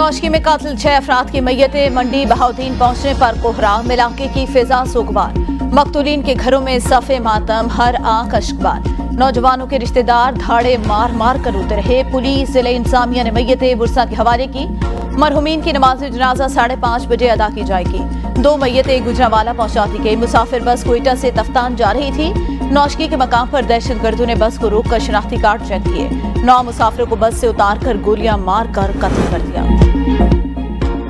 नौशकी में कातिल 6 अफराद की मैयतें, मंडी बहाउद्दीन पहुंचने पर कोहराम, इलाके की फिजा सोगवार। मकतूलीन के घरों में सफ़े मातम, हर आंख अश्कबार। नौजवानों के रिश्तेदार धाड़े मार मार कर रोते रहे। पुलिस जिले इंतजामिया ने मैयतें बुरसा के हवाले की। मरहुमीन की नमाज जनाजा 5:30 बजे अदा की जाएगी। 2 मैयतें गुजरावाला पहुंचा दी गई। मुसाफिर बस कोयटा से तफ्तान जा रही थी। नौशकी के मकाम पर दहशतगर्दों ने बस को रोककर शनाख्ती कार्ड चेक किए। 9 मुसाफिरों को बस से उतारकर गोलियां मारकर कत्ल कर दिया।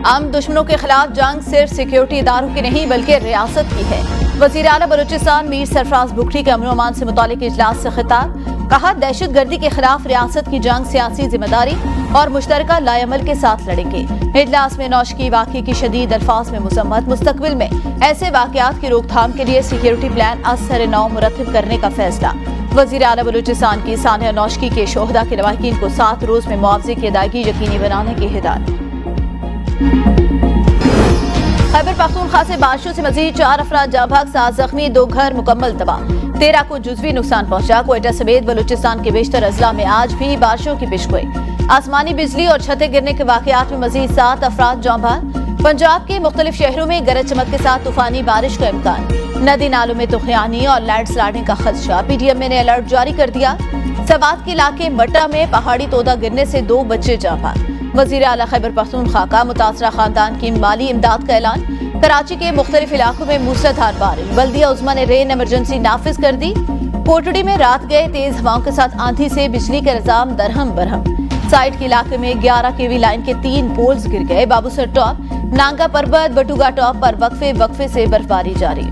आम दुश्मनों के खिलाफ जंग सिर्फ सिक्योरिटी इदारों की नहीं बल्कि रियासत की है। वज़ीर आला बलूचिस्तान मीर सरफराज बुखरी का अमन अमान से मुतालिक इजलास से खिताब। कहा, दहशतगर्दी के खिलाफ रियासत की जंग सियासी जिम्मेदारी और मुश्तरका लाएअमल के साथ लड़ेंगे। इजलास में नौशकी वाक़े की शदीद अल्फाज में मुज़म्मत। मुस्तकबिल में ऐसे वाक़यात की रोकथाम के लिए सिक्योरिटी प्लान असर-ए-नौ मुरतब करने का फैसला। वज़ीर आला बलूचिस्तान की सानिया नौशकी के शोहदा के लवाहिकीन को 7 रोज में मुआवजे की अदायगी यकीनी बनाने की हिदायत। खैबर पख्तूनख्वा से बारिशों से मजीद 4 अफराद जाँ भाग, 7 जख्मी, 2 घर मुकम्मल तबाह, 13 को जुज़वी नुकसान पहुंचा। कोयटा समेत बलूचिस्तान के बेशतर अजला में आज भी बारिशों की पेशगोई। आसमानी बिजली और छतें गिरने के वाकयात में मजीद 7 अफराद जाँ भाग। पंजाब के मुख्तलिफ शहरों में गरज चमक के साथ तूफानी बारिश का इम्कान। नदी नालों में तुगयानी और लैंडस्लाइडिंग का खदशा। PDM ने अलर्ट जारी कर दिया। सवात के इलाके मट्टा में पहाड़ी तोदा गिरने से 2 बच्चे जाँ भाग। वज़ीर आला खैबर पख्तूनख्वा का मुतासरा खानदान की माली इमदाद का ऐलान। कराची के मुख्तलिफ इलाकों में मूसलाधार बारिश। बल्दिया उज़्मा ने रेन इमरजेंसी नाफिज कर दी। कोटड़ी में रात गए तेज हवाओं के साथ आंधी से बिजली के निजाम दरहम बरहम। साइड के इलाके में 11 kV लाइन के 3 पोल्स गिर गए। बाबूसर टॉप, नांगा पर्वत, बटुगा टॉप पर वक्फे से बर्फबारी जारी।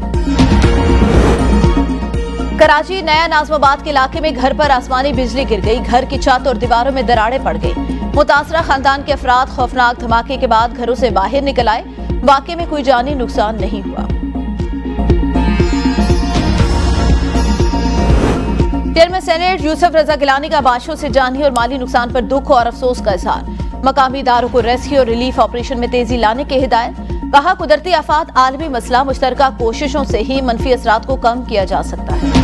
कराची नया नाज़माबाद के इलाके में घर पर आसमानी बिजली गिर गई। घर की छत और दीवारों में दरारें पड़ गई। मुतासरा खानदान के अफराद खौफनाक धमाके के बाद घरों से बाहर निकल आए। वाक़े में कोई जानी नुकसान नहीं हुआ। चेयरमैन सेनेट यूसुफ रजा गिलानी का बारिशों से जानी और माली नुकसान पर दुख और अफसोस का इजहार। मकामी इदारों को रेस्क्यू और रिलीफ ऑपरेशन में तेजी लाने की हिदायत। कहा, कुदरती आफात आलमी मसला, मुश्तरका कोशिशों से ही मनफी असरात को कम किया जा सकता है।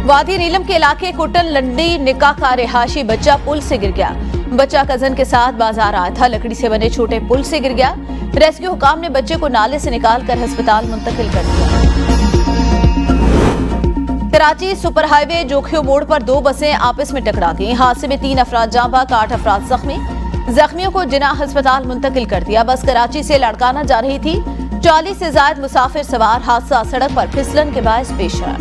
वादी नीलम के इलाके कुटन लंडी निकाह का रिहायशी बच्चा पुल से गिर गया। बच्चा कजन के साथ बाजार आया था। लकड़ी से बने छोटे पुल से गिर गया। रेस्क्यू हुकाम ने बच्चे को नाले से निकालकर अस्पताल मुंतकिल कर दिया। कराची सुपर हाईवे जोखियो मोड़ पर 2 बसें आपस में टकरा गईं। हादसे में 3 अफराद जाँ भाग, 8 अफराद जख्मी। जख्मियों को जिनाह अस्पताल मुंतकिल कर दिया। बस कराची से लड़काना जा रही थी। 40 से ज्यादा मुसाफिर सवार। हादसा सड़क पर फिसलन के बायस पेश आया।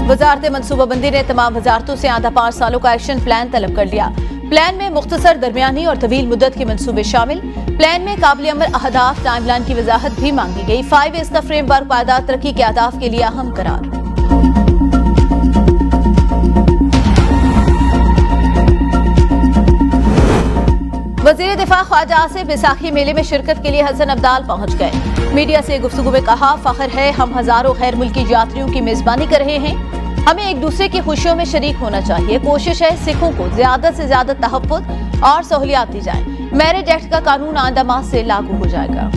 वजारत मनसूबाबंदी ने तमाम वजारतों से आधा 5 सालों का एक्शन प्लान तलब कर लिया। प्लान में मुख्तसर, दरमियानी और तवील मुद्दत के मंसूबे शामिल। प्लान में काबिल अमल अहदाफ, टाइमलाइन की वजाहत भी मांगी गई। 5 का फ्रेमवर्क पायदार तरक्की के अहदाफ के लिए अहम करार। वज़ीर दिफा ख्वाजा आसिफ बैसाखी मेले में शिरकत के लिए हसन अब्दाल पहुंच गए। मीडिया से गुफ्तगू में कहा, फख्र है हम हजारों गैर मुल्की यात्रियों की मेजबानी कर रहे हैं। हमें एक दूसरे की खुशियों में शरीक होना चाहिए। कोशिश है सिखों को ज्यादा से ज्यादा तहफ़्फ़ुज़ और सहूलियात दी जाए। मैरिज एक्ट का कानून आइंदा माह से लागू हो जाएगा।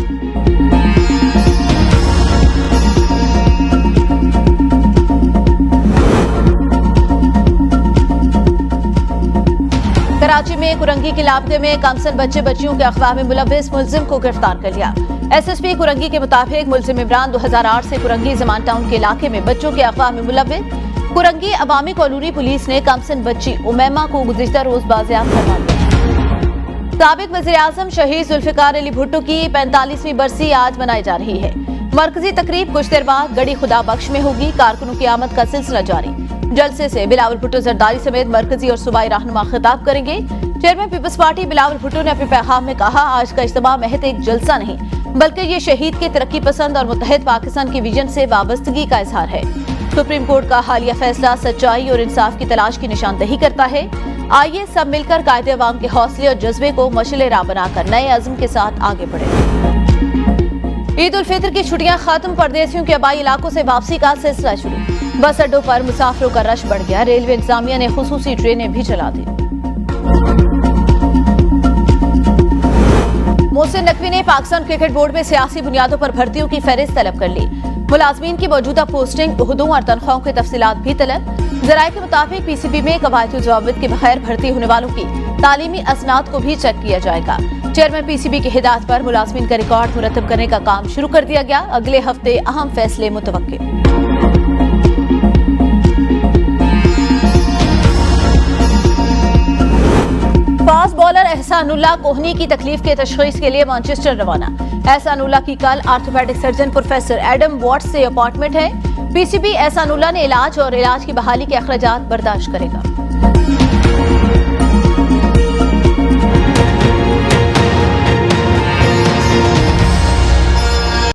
कराची में कुरंगी के इलाके में कमसन बच्चे बच्चियों के अगवा में मुलव्विस मुलजिम को गिरफ्तार कर लिया। SSP कुरंगी के मुताबिक मुलजिम इमरान 2008 से कुरंगी ज़मान टाउन के इलाके में बच्चों के अगवा में मुलव्विस। कुरंगी अवामी कॉलोनी पुलिस ने कमसन बच्ची उमैमा को गुज़िश्ता रोज बाज़ियाब करवा दिया। साबिक वज़ीर आज़म शहीद जुल्फ़िकार अली भुट्टो की 45वीं बरसी आज मनाई जा रही है। मरकजी तकरीब कुछ देर बाद गड़ी खुदा बख्श में होगी। कारकुनों की आमद का सिलसिला जारी। जलसे से बिलावल भुट्टो जरदारी समेत मरकजी और सूबाई रहनुमा खिताब करेंगे। Chairman Peoples Party Bilawal Bhutto ने अपने पैगाम में कहा, आज का इज्तिमा महज एक जलसा नहीं बल्कि ये शहीद के तरक्की पसंद और मुत्तहिद पाकिस्तान के विजन से वाबस्तगी का इजहार है। सुप्रीम कोर्ट का हालिया फैसला सच्चाई और इंसाफ की तलाश की निशानदही करता है। आइए सब मिलकर कायदे अवाम के हौसले और जज्बे को मशले राह बनाकर नए अज़्म के साथ आगे बढ़े। ईद उल फितर की छुट्टियां खत्म। परदेसियों के आबाई इलाकों से वापसी का सिलसिला शुरू। बस अड्डों पर मुसाफिरों का रश बढ़ गया। रेलवे इंतजामिया ने खुसूसी ट्रेनें भी चला दी। मोहसिन नकवी ने पाकिस्तान क्रिकेट बोर्ड में सियासी बुनियादों पर भर्तियों की फहरिस्त तलब कर ली। मुलाजमीन की मौजूदा पोस्टिंग, ओहदों और तनख्वाहों की तफसीलात भी तलब। जराये के मुताबिक पीसीबी में कवायद ज़वाबित के बगैर भर्ती होने वालों की तालीमी असनाद को भी चेक किया जाएगा। चेयरमैन पीसीबी की हिदायत पर मुलाजमीन का रिकॉर्ड मुरतब करने का काम शुरू कर दिया गया। अगले हफ्ते अहम फैसले मुतवक्किल। फास्ट बॉलर एहसानुल्लाह कोहनी की तकलीफ के तशखीस के लिए मैनचेस्टर रवाना। एहसानुल्लाह की कल orthopaedic surgeon professor Adam Watts से अपॉइंटमेंट है। पीसीबी एहसानुल्लाह ने इलाज और इलाज की बहाली के अखराजात बर्दाश्त करेगा।